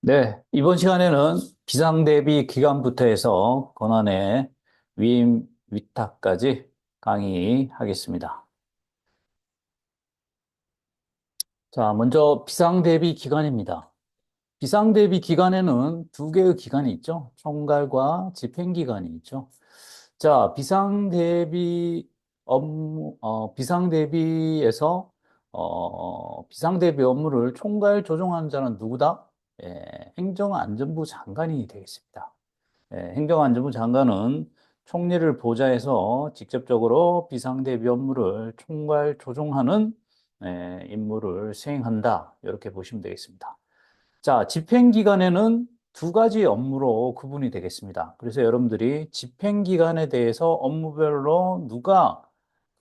네, 이번 시간에는 비상대비 기간부터 해서 권한의 위임, 위탁까지 강의하겠습니다. 자, 먼저 비상대비 기간입니다. 비상대비 기간에는 두 개의 기간이 있죠. 총괄과 집행기간이 있죠. 자, 비상대비 업무를 총괄 조정하는 자는 누구다? 행정안전부 장관이 되겠습니다. 행정안전부 장관은 총리를 보좌해서 직접적으로 비상대비 업무를 총괄 조종하는 임무를 수행한다. 이렇게 보시면 되겠습니다. 자, 집행기관에는 두 가지 업무로 구분이 되겠습니다. 그래서 여러분들이 집행기관에 대해서 업무별로 누가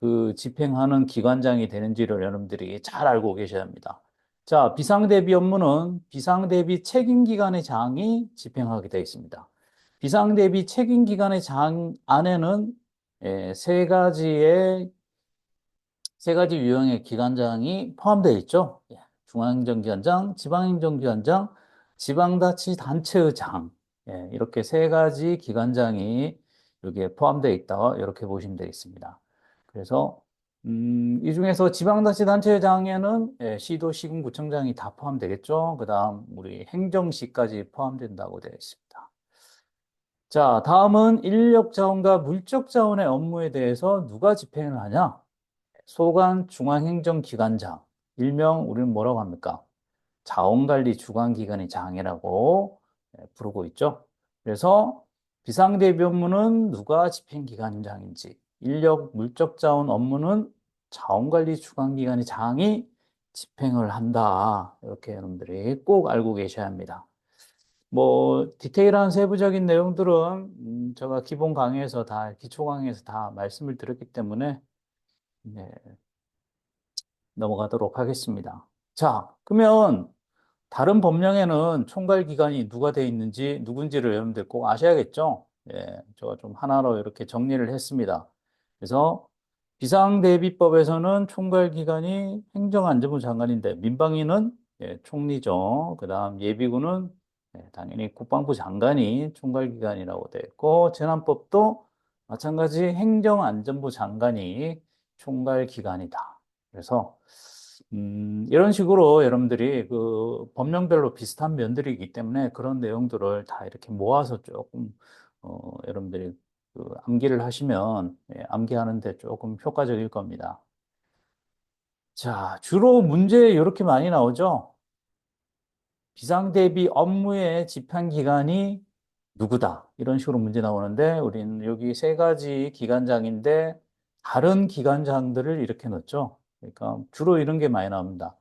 그 집행하는 기관장이 되는지를 여러분들이 잘 알고 계셔야 합니다. 자, 비상대비 업무는 비상대비 책임기관의 장이 집행하게 되어 있습니다. 비상대비 책임기관의 장 안에는 세 가지 유형의 기관장이 포함되어 있죠. 중앙행정기관장, 지방행정기관장, 지방자치단체의장. 이렇게 세 가지 기관장이 여기에 포함되어 있다. 이렇게 보시면 되겠습니다. 그래서 이 중에서 지방자치단체장에는 시도, 시군, 구청장이 다 포함되겠죠. 그 다음 우리 행정시까지 포함된다고 되어 있습니다. 자, 다음은 인력자원과 물적자원의 업무에 대해서 누가 집행을 하냐? 소관 중앙행정기관장, 일명 우리는 뭐라고 합니까? 자원관리 주관기관의 장이라고 부르고 있죠. 그래서 비상대비 업무는 누가 집행기관장인지, 인력 물적자원 업무는 자원관리 주관기관의 장이 집행을 한다. 이렇게 여러분들이 꼭 알고 계셔야 합니다. 뭐 디테일한 세부적인 내용들은 제가 기본 강의에서 다 기초 강의에서 다 말씀을 드렸기 때문에 네, 넘어가도록 하겠습니다. 자, 그러면 다른 법령에는 총괄 기관이 누가 돼 있는지 누군지를 여러분들 꼭 아셔야겠죠? 제가 좀 하나로 이렇게 정리를 했습니다. 그래서 비상대비법에서는 총괄 기관이 행정안전부 장관인데 민방위는 총리죠. 그다음 예비군은 당연히 국방부 장관이 총괄 기관이라고 되어 있고 재난법도 마찬가지 행정안전부 장관이 총괄 기관이다. 그래서 이런 식으로 여러분들이 그 법령별로 비슷한 면들이 있기 때문에 그런 내용들을 다 이렇게 모아서 조금 여러분들이 그 암기를 하시면 암기하는데 조금 효과적일 겁니다. 자, 주로 문제 이렇게 많이 나오죠? 비상대비 업무의 집행기관이 누구다? 이런 식으로 문제 나오는데 우리는 여기 세 가지 기관장인데 다른 기관장들을 이렇게 넣었죠. 그러니까 주로 이런 게 많이 나옵니다.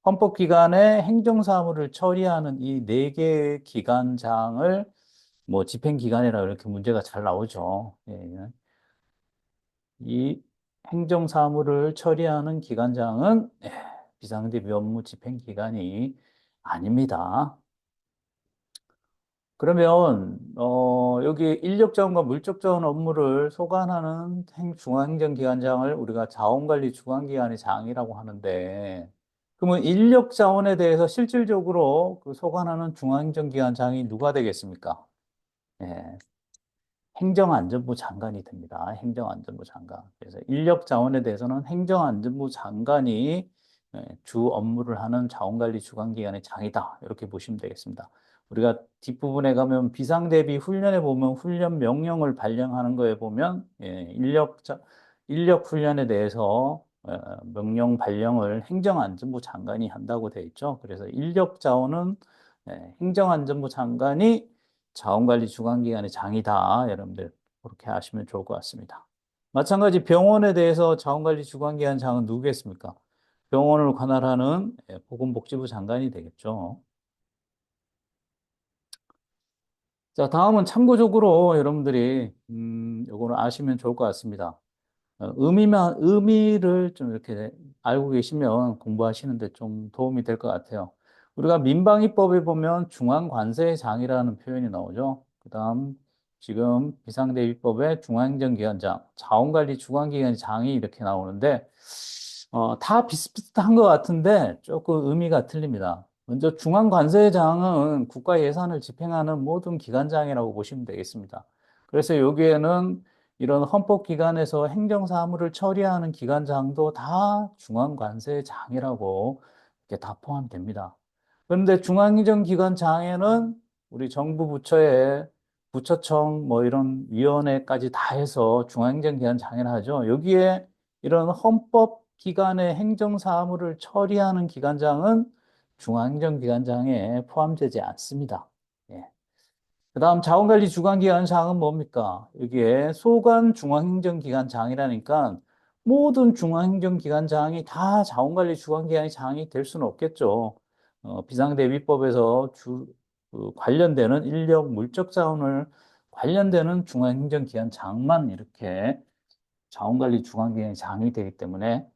헌법기관의 행정사무를 처리하는 이 네 개의 기관장을 뭐 집행기관이라 이렇게 문제가 잘 나오죠. 이 행정사무를 처리하는 기관장은 비상대비 업무 집행기관이 아닙니다. 그러면 여기 인력자원과 물적자원 업무를 소관하는 중앙행정기관장을 우리가 자원관리 주관기관의 장이라고 하는데 그러면 인력자원에 대해서 실질적으로 그 소관하는 중앙행정기관장이 누가 되겠습니까? 예, 행정안전부 장관이 됩니다. 행정안전부 장관. 그래서 인력 자원에 대해서는 행정안전부 장관이 주 업무를 하는 자원관리 주관기관의 장이다. 이렇게 보시면 되겠습니다. 우리가 뒷부분에 가면 비상대비 훈련에 보면 훈련 명령을 발령하는 거에 보면 인력 훈련에 대해서 명령 발령을 행정안전부 장관이 한다고 되어 있죠. 그래서 인력 자원은 행정안전부 장관이 자원관리 주관기관의 장이다. 여러분들 그렇게 아시면 좋을 것 같습니다. 마찬가지 병원에 대해서 자원관리 주관기관 장은 누구겠습니까? 병원을 관할하는 보건복지부 장관이 되겠죠. 자, 다음은 참고적으로 여러분들이 요거는 아시면 좋을 것 같습니다. 의미를 좀 이렇게 알고 계시면 공부하시는데 좀 도움이 될 것 같아요. 우리가 민방위법에 보면 중앙관세장이라는 표현이 나오죠. 그 다음 지금 비상대비법에 중앙행정기관장, 자원관리 주관기관장이 이렇게 나오는데 다 비슷비슷한 것 같은데 조금 의미가 틀립니다. 먼저 중앙관세장은 국가 예산을 집행하는 모든 기관장이라고 보시면 되겠습니다. 그래서 여기에는 이런 헌법기관에서 행정사무를 처리하는 기관장도 다 중앙관세장이라고 이렇게 다 포함됩니다. 그런데 중앙행정기관장에는 우리 정부 부처의 부처청 뭐 이런 위원회까지 다 해서 중앙행정기관장이라 하죠. 여기에 이런 헌법기관의 행정사무를 처리하는 기관장은 중앙행정기관장에 포함되지 않습니다. 예. 그다음 자원관리주관기관장은 뭡니까? 여기에 소관 중앙행정기관장이라니까 모든 중앙행정기관장이 다 자원관리주관기관장이 될 수는 없겠죠. 비상대비법에서 관련되는 인력, 물적 자원을 관련되는 중앙행정기관장만 이렇게 자원관리주관기관장이 되기 때문에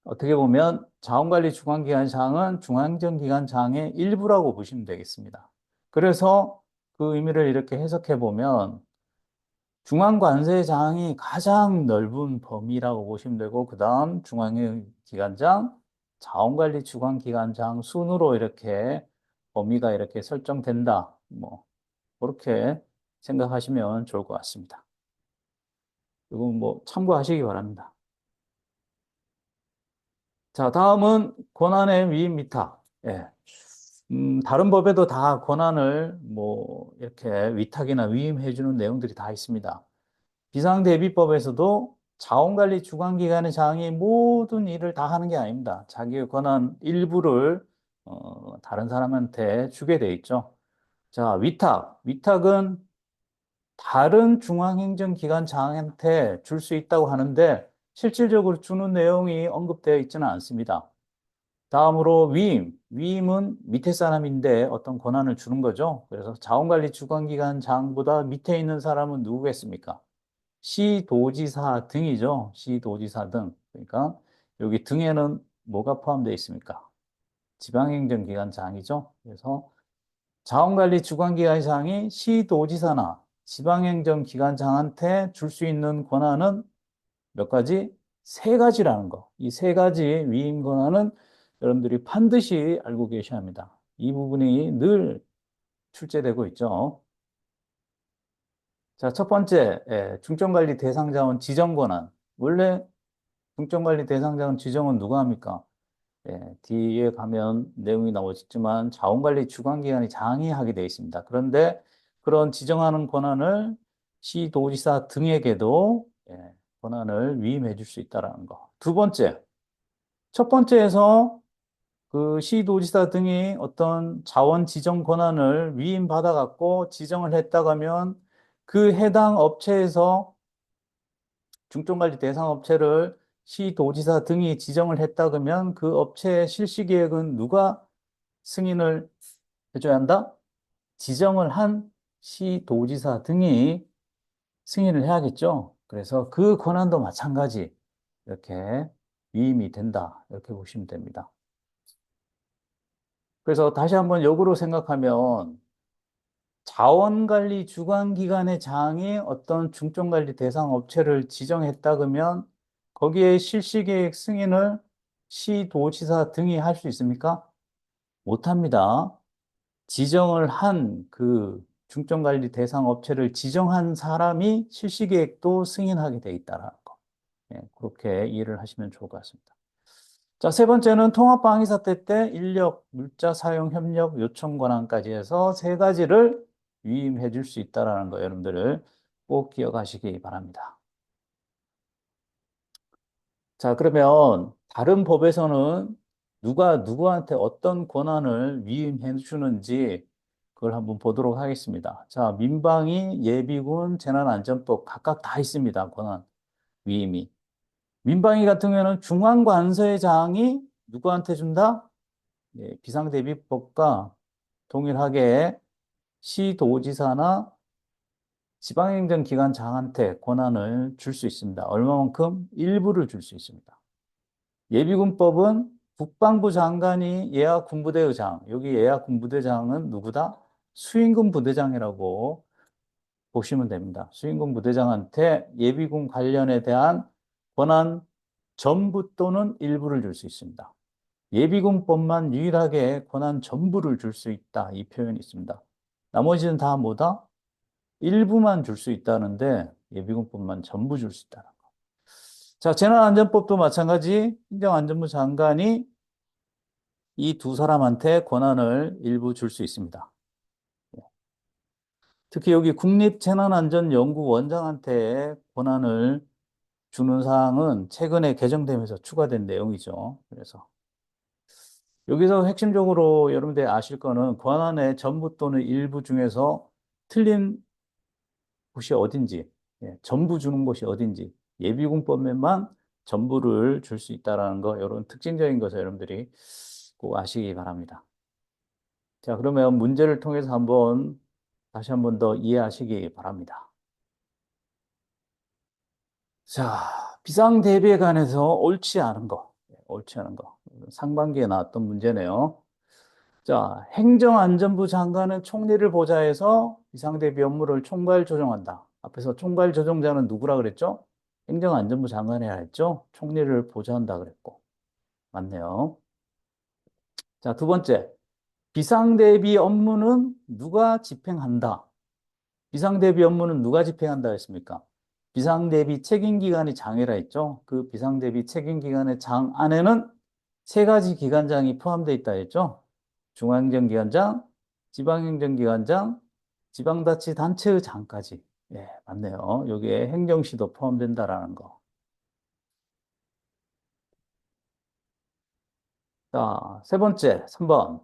어떻게 보면 자원관리주관기관장은 중앙행정기관장의 일부라고 보시면 되겠습니다. 그래서 그 의미를 이렇게 해석해 보면 중앙관세장이 가장 넓은 범위라고 보시면 되고 그 다음 중앙행정기관장, 자원관리주관기관장 순으로 이렇게 범위가 이렇게 설정된다. 뭐 그렇게 생각하시면 좋을 것 같습니다. 이건 뭐 참고하시기 바랍니다. 자, 다음은 권한의 위임 위탁. 예. 다른 법에도 다 권한을 뭐 이렇게 위탁이나 위임해주는 내용들이 다 있습니다. 비상대비법에서도 자원관리 주관기관의 장이 모든 일을 다 하는 게 아닙니다. 자기의 권한 일부를 다른 사람한테 주게 돼 있죠. 자, 위탁. 위탁은 다른 중앙행정기관장한테 줄 수 있다고 하는데 실질적으로 주는 내용이 언급되어 있지는 않습니다. 다음으로 위임. 위임은 밑에 사람인데 어떤 권한을 주는 거죠. 그래서 자원관리 주관기관장보다 밑에 있는 사람은 누구겠습니까? 시도지사 등이죠. 시도지사 등. 그러니까 여기 등에는 뭐가 포함되어 있습니까? 지방행정기관장이죠. 그래서 자원관리 주관기관장이 시도지사나 지방행정기관장한테 줄 수 있는 권한은 몇 가지? 세 가지라는 거. 이 세 가지 위임 권한은 여러분들이 반드시 알고 계셔야 합니다. 이 부분이 늘 출제되고 있죠. 자, 첫 번째, 중점관리 대상자원 지정 권한. 원래 중점관리 대상자원 지정은 누가 합니까? 뒤에 가면 내용이 나오겠지만 자원관리 주관기관이 장이 하게 되어 있습니다. 그런데 그런 지정하는 권한을 시도지사 등에게도 권한을 위임해 줄 수 있다는 거. 두 번째, 첫 번째에서 그 시도지사 등이 어떤 자원 지정 권한을 위임받아 갖고 지정을 했다고 하면 그 해당 업체에서 중점관리 대상 업체를 시도지사 등이 지정을 했다 그러면 그 업체의 실시 계획은 누가 승인을 해줘야 한다? 지정을 한 시도지사 등이 승인을 해야겠죠. 그래서 그 권한도 마찬가지 이렇게 위임이 된다. 이렇게 보시면 됩니다. 그래서 다시 한번 역으로 생각하면 자원관리 주관기관의 장이 어떤 중점관리 대상 업체를 지정했다 그러면 거기에 실시계획 승인을 시도지사 등이 할 수 있습니까? 못합니다. 지정을 한 그 중점관리 대상 업체를 지정한 사람이 실시계획도 승인하게 돼 있다는 거. 그렇게 이해를 하시면 좋을 것 같습니다. 자, 세 번째는 통합방위 사태 때 인력, 물자 사용 협력 요청 권한까지 해서 세 가지를 위임해 줄 수 있다는 거 여러분들 꼭 기억하시기 바랍니다. 자, 그러면 다른 법에서는 누가 누구한테 어떤 권한을 위임해 주는지 그걸 한번 보도록 하겠습니다. 자, 민방위, 예비군, 재난안전법 각각 다 있습니다. 권한 위임이. 민방위 같은 경우에는 중앙관세장이 누구한테 준다? 비상대비법과 동일하게 시도지사나 지방행정기관장한테 권한을 줄 수 있습니다. 얼마만큼? 일부를 줄 수 있습니다. 예비군법은 국방부 장관이 예하군부대의장, 여기 예하군부대장은 누구다? 수임군 부대장이라고 보시면 됩니다. 수임군 부대장한테 예비군 관련에 대한 권한 전부 또는 일부를 줄 수 있습니다. 예비군법만 유일하게 권한 전부를 줄 수 있다. 이 표현이 있습니다. 나머지는 다 뭐다? 일부만 줄 수 있다는데 예비군법만 전부 줄 수 있다는 거. 자, 재난안전법도 마찬가지 행정안전부 장관이 이 두 사람한테 권한을 일부 줄 수 있습니다. 특히 여기 국립재난안전연구원장한테 권한을 주는 사항은 최근에 개정되면서 추가된 내용이죠. 그래서 여기서 핵심적으로 여러분들이 아실 거는 권한의 전부 또는 일부 중에서 틀린 곳이 어딘지, 전부 주는 곳이 어딘지, 예비군법에만 전부를 줄 수 있다라는 거, 이런 특징적인 것을 여러분들이 꼭 아시기 바랍니다. 자, 그러면 문제를 통해서 다시 한번 더 이해하시기 바랍니다. 자, 비상 대비에 관해서 옳지 않은 거. 상반기에 나왔던 문제네요. 자, 행정안전부 장관은 총리를 보좌해서 비상대비 업무를 총괄 조정한다. 앞에서 총괄 조정자는 누구라 그랬죠? 행정안전부 장관이라 했죠? 총리를 보좌한다 그랬고. 맞네요. 자, 두 번째. 비상대비 업무는 누가 집행한다? 비상대비 업무는 누가 집행한다 했습니까? 비상대비 책임기관이 장이라 했죠? 그 비상대비 책임기관의 장 안에는 세 가지 기관장이 포함되어 있다 했죠? 중앙행정기관장, 지방행정기관장, 지방자치단체의 장까지. 예, 맞네요. 여기에 행정시도 포함된다라는 거. 자, 세 번째, 3번.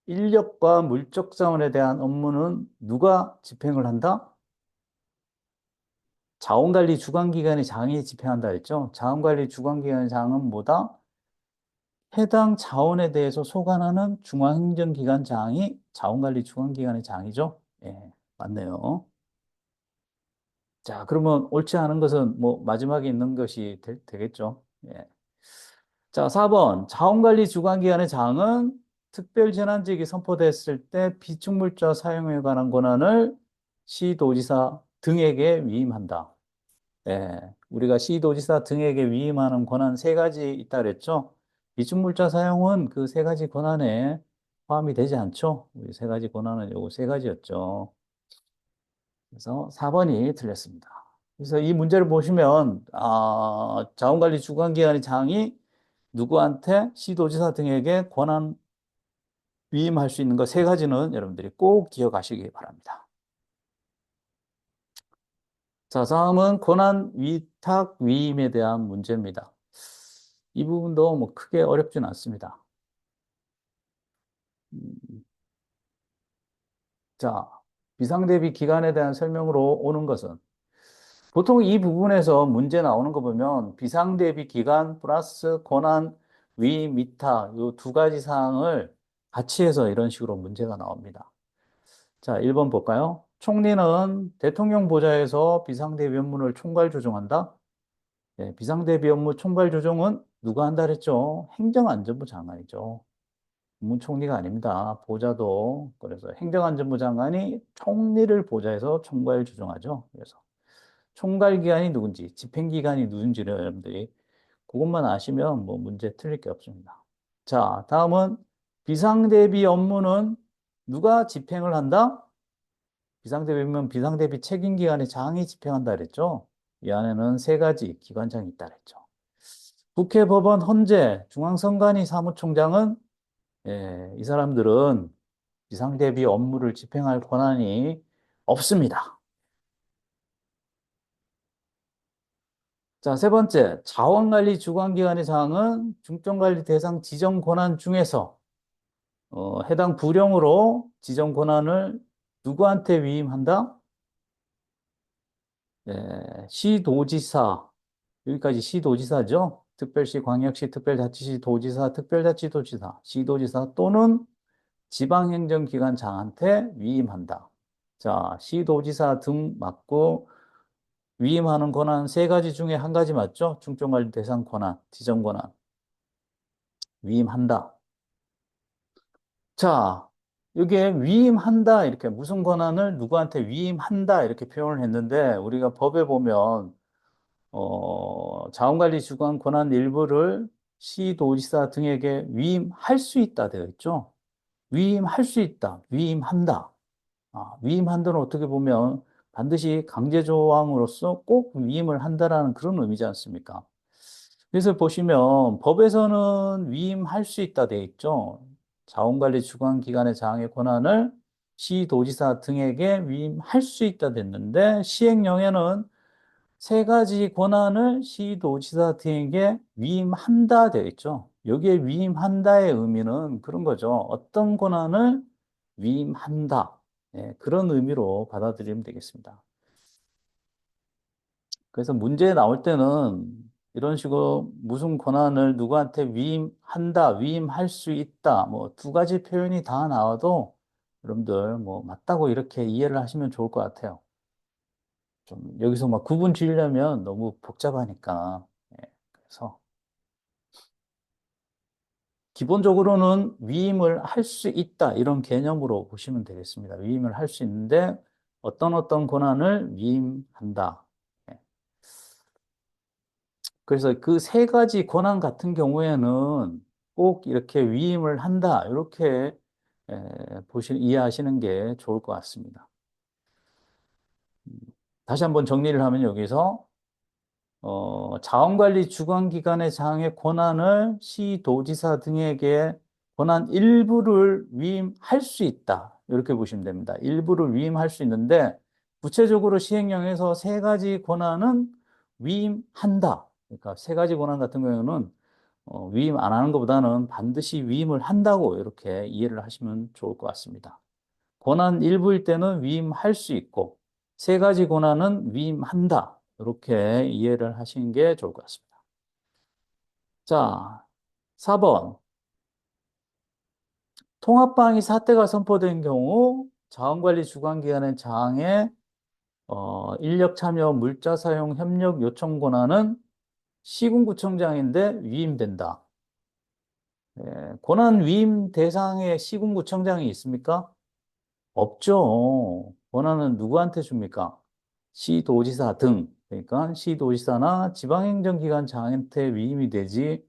인력과 물적 자원에 대한 업무는 누가 집행을 한다? 자원관리 주관기관의 장이 집행한다 했죠. 자원관리 주관기관의 장은 뭐다? 해당 자원에 대해서 소관하는 중앙행정기관장이 자원관리 주관기관의 장이죠. 예, 맞네요. 자, 그러면 옳지 않은 것은 뭐 마지막에 있는 것이 되겠죠. 예. 자, 4번. 자원관리 주관기관의 장은 특별재난지역이 선포됐을 때 비축물자 사용에 관한 권한을 시도지사 등에게 위임한다. 예, 우리가 시도지사 등에게 위임하는 권한 세 가지 있다 그랬죠? 비축물자 사용은 그 세 가지 권한에 포함이 되지 않죠? 우리 세 가지 권한은 요거 세 가지였죠. 그래서 4번이 틀렸습니다. 그래서 이 문제를 보시면, 자원관리 주관기관의 장이 누구한테 시도지사 등에게 권한 위임할 수 있는 것 세 가지는 여러분들이 꼭 기억하시기 바랍니다. 자, 다음은 권한 위탁 위임에 대한 문제입니다. 이 부분도 뭐 크게 어렵진 않습니다. 음, 자, 비상대비 기간에 대한 설명으로 오는 것은 보통 이 부분에서 문제 나오는 거 보면 비상대비 기간 플러스 권한 위임 위탁 이 두 가지 사항을 같이 해서 이런 식으로 문제가 나옵니다. 자, 1번 볼까요? 총리는 대통령 보좌에서 비상대비 업무를 총괄 조정한다. 네, 비상대비 업무 총괄 조정은 누가 한다 그랬죠? 행정안전부 장관이죠. 국무총리가 아닙니다. 보좌도. 그래서 행정안전부 장관이 총리를 보좌해서 총괄 조정하죠. 그래서 총괄기관이 누군지, 집행기관이 누군지를 여러분들이 그것만 아시면 뭐 문제 틀릴 게 없습니다. 자, 다음은 비상대비 업무는 누가 집행을 한다? 비상대비면 비상대비 책임기관의 장이 집행한다 그랬죠. 이 안에는 세 가지 기관장이 있다 그랬죠. 국회, 법원, 헌재, 중앙선관위 사무총장은 이 사람들은 비상대비 업무를 집행할 권한이 없습니다. 자, 세 번째, 자원관리 주관기관의 장은 중점관리 대상 지정 권한 중에서 해당 부령으로 지정 권한을 누구한테 위임한다? 시도지사, 여기까지 시도지사죠. 특별시, 광역시, 특별자치시, 도지사, 특별자치도지사, 시도지사 또는 지방행정기관장한테 위임한다. 자, 시도지사 등 맞고 위임하는 권한 세 가지 중에 한 가지 맞죠? 중점관리 대상 권한, 지정 권한. 위임한다. 자, 여기에 위임한다 이렇게 무슨 권한을 누구한테 위임한다 이렇게 표현을 했는데 우리가 법에 보면 자원관리 주관 권한 일부를 시도지사 등에게 위임할 수 있다 되어 있죠. 위임할 수 있다, 위임한다. 위임한다는 어떻게 보면 반드시 강제조항으로서 꼭 위임을 한다라는 그런 의미지 않습니까? 그래서 보시면 법에서는 위임할 수 있다 돼 있죠. 자원관리 주관기관의 장의 권한을 시도지사 등에게 위임할 수 있다 됐는데 시행령에는 세 가지 권한을 시도지사 등에게 위임한다 되어 있죠. 여기에 위임한다의 의미는 그런 거죠. 어떤 권한을 위임한다. 예, 그런 의미로 받아들이면 되겠습니다. 그래서 문제 나올 때는 이런 식으로 무슨 권한을 누구한테 위임한다, 위임할 수 있다, 뭐 두 가지 표현이 다 나와도 여러분들 뭐 맞다고 이렇게 이해를 하시면 좋을 것 같아요. 좀 여기서 막 구분 지으려면 너무 복잡하니까. 예, 그래서 기본적으로는 위임을 할 수 있다, 이런 개념으로 보시면 되겠습니다. 위임을 할 수 있는데 어떤 권한을 위임한다. 예. 그래서 그 세 가지 권한 같은 경우에는 꼭 이렇게 위임을 한다. 이렇게 이해하시는 게 좋을 것 같습니다. 다시 한번 정리를 하면 여기서 자원관리 주관기관의 장의 권한을 시도지사 등에게 권한 일부를 위임할 수 있다. 이렇게 보시면 됩니다. 일부를 위임할 수 있는데 구체적으로 시행령에서 세 가지 권한은 위임한다. 그러니까 세 가지 권한 같은 경우는 위임 안 하는 것보다는 반드시 위임을 한다고 이렇게 이해를 하시면 좋을 것 같습니다. 권한 일부일 때는 위임할 수 있고 세 가지 권한은 위임한다. 이렇게 이해를 하시는 게 좋을 것 같습니다. 자, 4번. 통합방위 사태가 선포된 경우 자원관리 주관기관의 장에 인력 참여 물자 사용 협력 요청 권한은 시군구청장인데 위임된다. 권한 위임 대상에 시군구청장이 있습니까? 없죠. 권한은 누구한테 줍니까? 시도지사 등. 그러니까 시도지사나 지방행정기관장한테 위임이 되지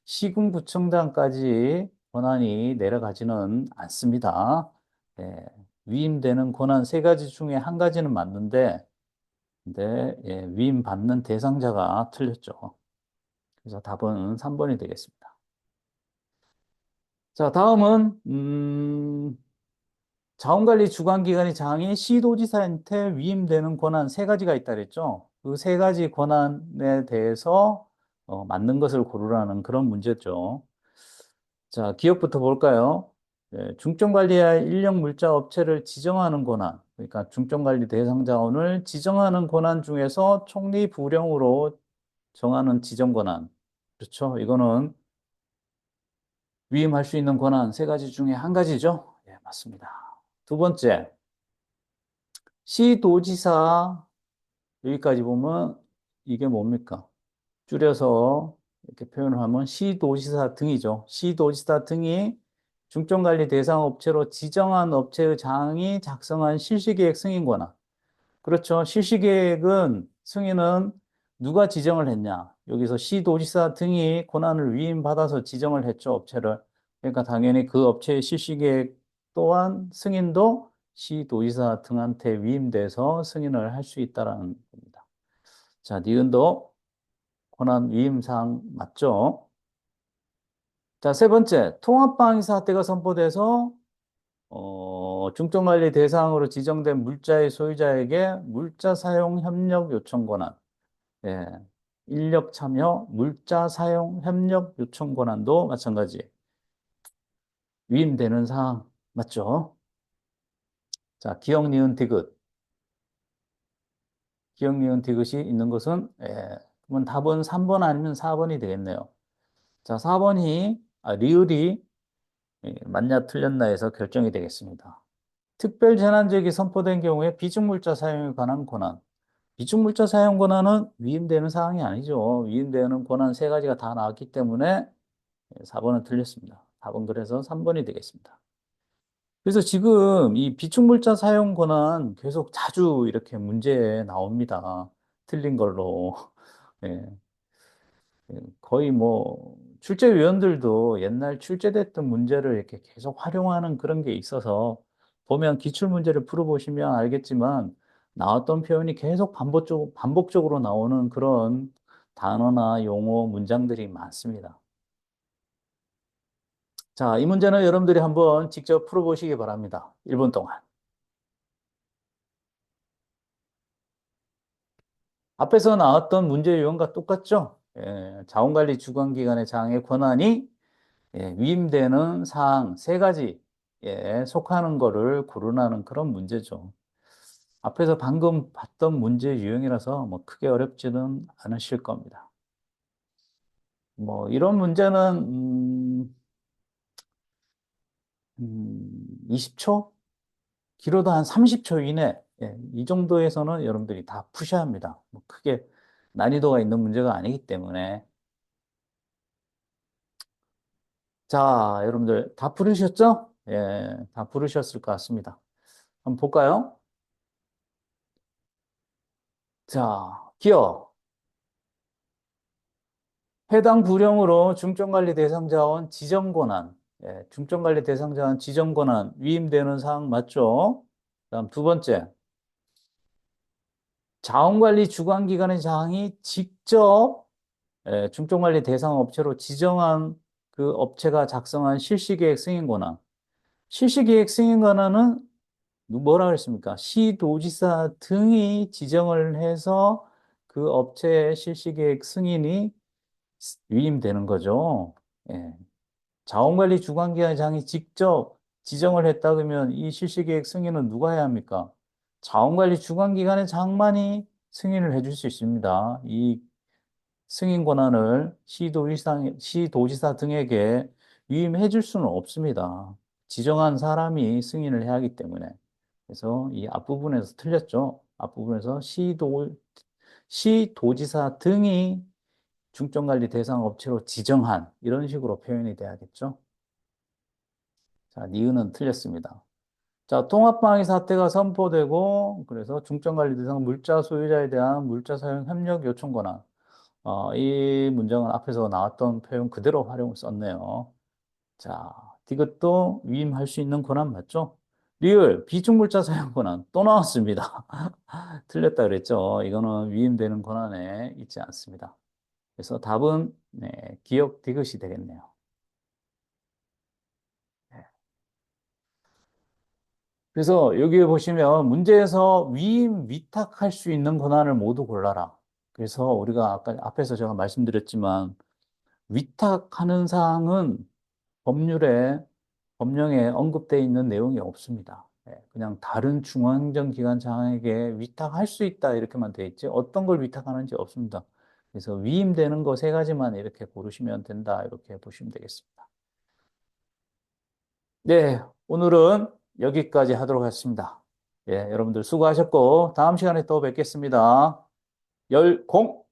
시군구청장까지 권한이 내려가지는 않습니다. 예, 위임되는 권한 세 가지 중에 한 가지는 맞는데, 근데 위임받는 대상자가 틀렸죠. 그래서 답은 3번이 되겠습니다. 자, 다음은 자원관리 주관기관의 장이 시도지사한테 위임되는 권한 세 가지가 있다 그랬죠. 그 세 가지 권한에 대해서 맞는 것을 고르라는 그런 문제죠. 자, 기억부터 볼까요? 중점관리할 인력 물자 업체를 지정하는 권한, 그러니까 중점관리 대상 자원을 지정하는 권한 중에서 총리 부령으로 정하는 지정 권한. 그렇죠? 이거는 위임할 수 있는 권한 세 가지 중에 한 가지죠? 예, 맞습니다. 두 번째. 시도지사, 여기까지 보면 이게 뭡니까? 줄여서 이렇게 표현을 하면 시도지사 등이죠. 시도지사 등이 중점관리 대상 업체로 지정한 업체의 장이 작성한 실시계획 승인 권한. 그렇죠. 실시계획은 승인은 누가 지정을 했냐? 여기서 시도지사 등이 권한을 위임받아서 지정을 했죠, 업체를. 그러니까 당연히 그 업체의 실시계획 또한 승인도 시도지사 등한테 위임돼서 승인을 할 수 있다라는 겁니다. 자, 니은도 권한 위임사항 맞죠? 자, 세 번째, 통합방위 사태가 선포돼서 중점관리 대상으로 지정된 물자의 소유자에게 물자 사용 협력 요청 권한, 예, 인력 참여 물자 사용 협력 요청 권한도 마찬가지 위임되는 사항 맞죠? 자, 기억, 니은, 디귿. 기억, 니은, 디귿이 있는 것은 그러면 답은 3번 아니면 4번이 되겠네요. 자, 4번이 리을이 맞냐 틀렸나 해서 결정이 되겠습니다. 특별재난지역이 선포된 경우에 비중물자 사용에 관한 권한. 비중물자 사용 권한은 위임되는 사항이 아니죠. 위임되는 권한 세 가지가 다 나왔기 때문에 4번은 틀렸습니다. 답은 그래서 3번이 되겠습니다. 그래서 지금 이 비축물자 사용 권한 계속 자주 이렇게 문제에 나옵니다. 틀린 걸로. 예, 거의 뭐 출제위원들도 옛날 출제됐던 문제를 이렇게 계속 활용하는 그런 게 있어서 보면 기출 문제를 풀어보시면 알겠지만 나왔던 표현이 계속 반복적으로 나오는 그런 단어나 용어, 문장들이 많습니다. 자, 이 문제는 여러분들이 한번 직접 풀어보시기 바랍니다. 1분 동안. 앞에서 나왔던 문제 유형과 똑같죠? 자원관리 주관기관의 장의 권한이 위임되는 사항 세 가지에 속하는 거를 고르라는 그런 문제죠. 앞에서 방금 봤던 문제 유형이라서 뭐 크게 어렵지는 않으실 겁니다. 뭐 이런 문제는 20초? 길어도 한 30초 이내 이 정도에서는 여러분들이 다 푸셔야 합니다. 뭐 크게 난이도가 있는 문제가 아니기 때문에 자 여러분들 다 풀으셨죠? 다 풀으셨을 것 같습니다. 한번 볼까요? 자, 기억. 해당 부령으로 중점관리 대상자원 지정 권한, 중점관리 대상자원 지정 권한 위임되는 사항 맞죠? 다음 두 번째, 자원관리 주관기관의 장이 직접 중점관리 대상 업체로 지정한 그 업체가 작성한 실시계획 승인 권한. 실시계획 승인 권한은 뭐라 그랬습니까? 시도지사 등이 지정을 해서 그 업체의 실시계획 승인이 위임되는 거죠. 예. 자원관리 주관기관장이 직접 지정을 했다 그러면 이 실시계획 승인은 누가 해야 합니까? 자원관리 주관기관의 장만이 승인을 해줄 수 있습니다. 이 승인 권한을 시도지사 등에게 위임해 줄 수는 없습니다. 지정한 사람이 승인을 해야 하기 때문에. 그래서 이 앞부분에서 틀렸죠. 앞부분에서 시도지사 등이 중점관리 대상 업체로 지정한 이런 식으로 표현이 돼야겠죠. 자, 니은은 틀렸습니다. 자, 통합방위 사태가 선포되고 그래서 중점관리 대상 물자 소유자에 대한 물자 사용 협력 요청 권한. 이 문장은 앞에서 나왔던 표현 그대로 활용을 썼네요. 자, 이것도 위임할 수 있는 권한 맞죠? 리을 비중물자 사용 권한 또 나왔습니다. 틀렸다 그랬죠. 이거는 위임되는 권한에 있지 않습니다. 그래서 답은 기억 디귿이 되겠네요. 네. 그래서 여기에 보시면 문제에서 위임 위탁할 수 있는 권한을 모두 골라라. 그래서 우리가 아까 앞에서 제가 말씀드렸지만 위탁하는 사항은 법률에 법령에 언급되어 있는 내용이 없습니다. 그냥 다른 중앙행정기관장에게 위탁할 수 있다 이렇게만 돼 있지 어떤 걸 위탁하는지 없습니다. 그래서 위임되는 거 세 가지만 이렇게 고르시면 된다 이렇게 보시면 되겠습니다. 네, 오늘은 여기까지 하도록 하겠습니다. 여러분들 수고하셨고 다음 시간에 또 뵙겠습니다. 열공!